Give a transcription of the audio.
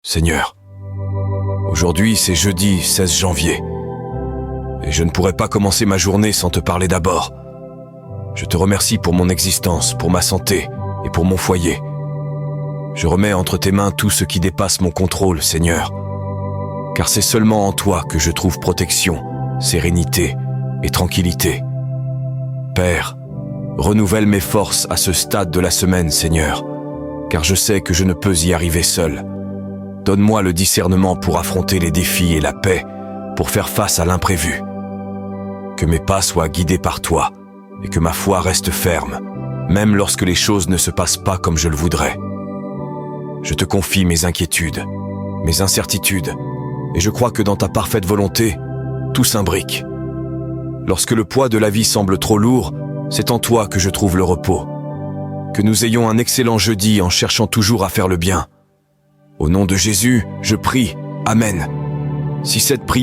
Seigneur, aujourd'hui c'est jeudi 16 janvier, et je ne pourrais pas commencer ma journée sans te parler d'abord. Je te remercie pour mon existence, pour ma santé et pour mon foyer. Je remets entre tes mains tout ce qui dépasse mon contrôle, Seigneur, car c'est seulement en toi que je trouve protection, sérénité et tranquillité. Père, renouvelle mes forces à ce stade de la semaine, Seigneur, car je sais que je ne peux y arriver seul. Donne-moi le discernement pour affronter les défis et la paix, pour faire face à l'imprévu. Que mes pas soient guidés par toi et que ma foi reste ferme, même lorsque les choses ne se passent pas comme je le voudrais. Je te confie mes inquiétudes, mes incertitudes, et je crois que dans ta parfaite volonté, tout s'imbrique. Lorsque le poids de la vie semble trop lourd, c'est en toi que je trouve le repos. Que nous ayons un excellent jeudi en cherchant toujours à faire le bien. Au nom de Jésus, je prie. Amen. Si cette prière